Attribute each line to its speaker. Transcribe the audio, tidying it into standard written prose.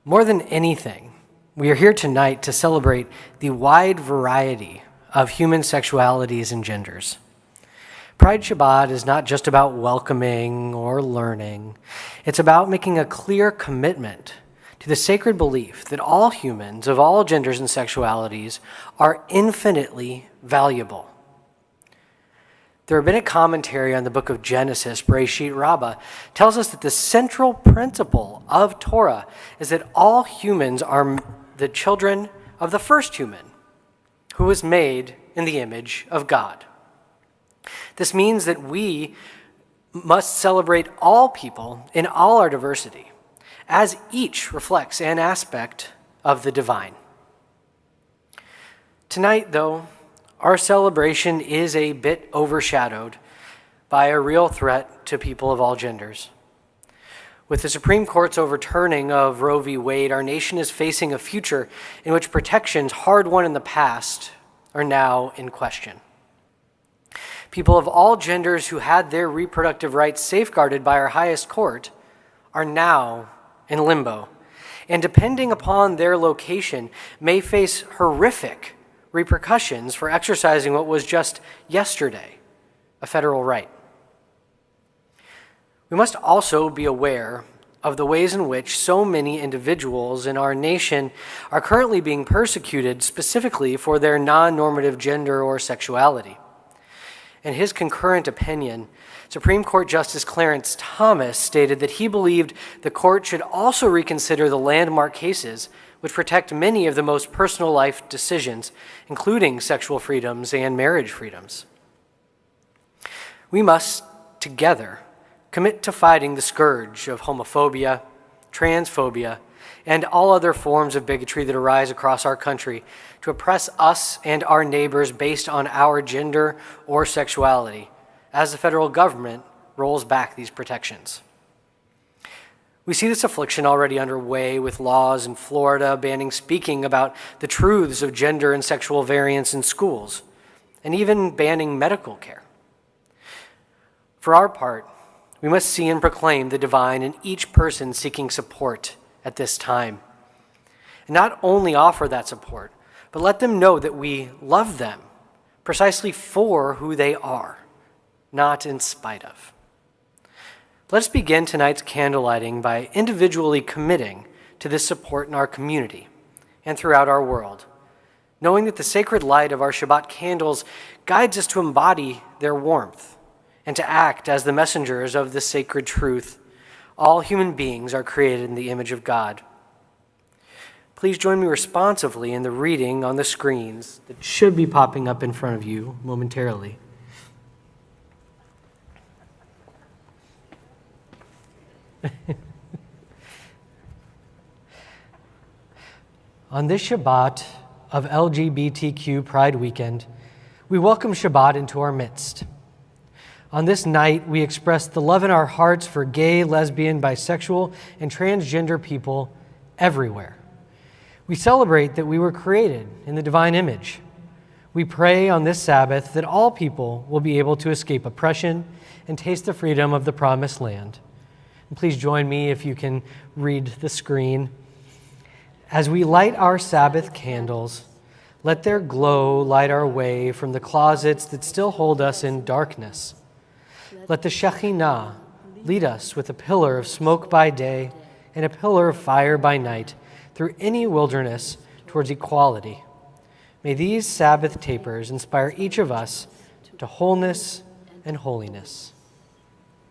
Speaker 1: More than anything, we are here tonight to celebrate the wide variety of human sexualities and genders. Pride Shabbat is not just about welcoming or learning. It's about making a clear commitment to the sacred belief that all humans of all genders and sexualities are infinitely valuable. The rabbinic commentary on the book of Genesis, Bereishit Rabbah, tells us that the central principle of Torah is that all humans are the children of the first human, who was made in the image of God. This means that we must celebrate all people in all our diversity, as each reflects an aspect of the divine. Tonight, though, our celebration is a bit overshadowed by a real threat to people of all genders. With the Supreme Court's overturning of Roe v. Wade, our nation is facing a future in which protections hard won in the past are now in question. People of all genders who had their reproductive rights safeguarded by our highest court are now in limbo, and depending upon their location, may face horrific repercussions for exercising what was just yesterday a federal right. We must also be aware of the ways in which so many individuals in our nation are currently being persecuted specifically for their non-normative gender or sexuality. In his concurrent opinion, Supreme Court Justice Clarence Thomas stated that he believed the court should also reconsider the landmark cases which protect many of the most personal life decisions, including sexual freedoms and marriage freedoms. We must, together, commit to fighting the scourge of homophobia, transphobia, and all other forms of bigotry that arise across our country to oppress us and our neighbors based on our gender or sexuality, as the federal government rolls back these protections. We see this affliction already underway with laws in Florida banning speaking about the truths of gender and sexual variance in schools, and even banning medical care. For our part, we must see and proclaim the divine in each person seeking support at this time. And not only offer that support, but let them know that we love them precisely for who they are, not in spite of. Let us begin tonight's candlelighting by individually committing to this support in our community and throughout our world, knowing that the sacred light of our Shabbat candles guides us to embody their warmth and to act as the messengers of this sacred truth. All human beings are created in the image of God. Please join me responsively in the reading on the screens that should be popping up in front of you momentarily. On this Shabbat of LGBTQ Pride Weekend, we welcome Shabbat into our midst. On this night, we express the love in our hearts for gay, lesbian, bisexual, and transgender people everywhere. We celebrate that we were created in the divine image. We pray on this Sabbath that all people will be able to escape oppression and taste the freedom of the promised land. And please join me if you can read the screen. As we light our Sabbath candles, let their glow light our way from the closets that still hold us in darkness. Let the Shekhinah lead us with a pillar of smoke by day and a pillar of fire by night through any wilderness towards equality. May these Sabbath tapers inspire each of us to wholeness and holiness.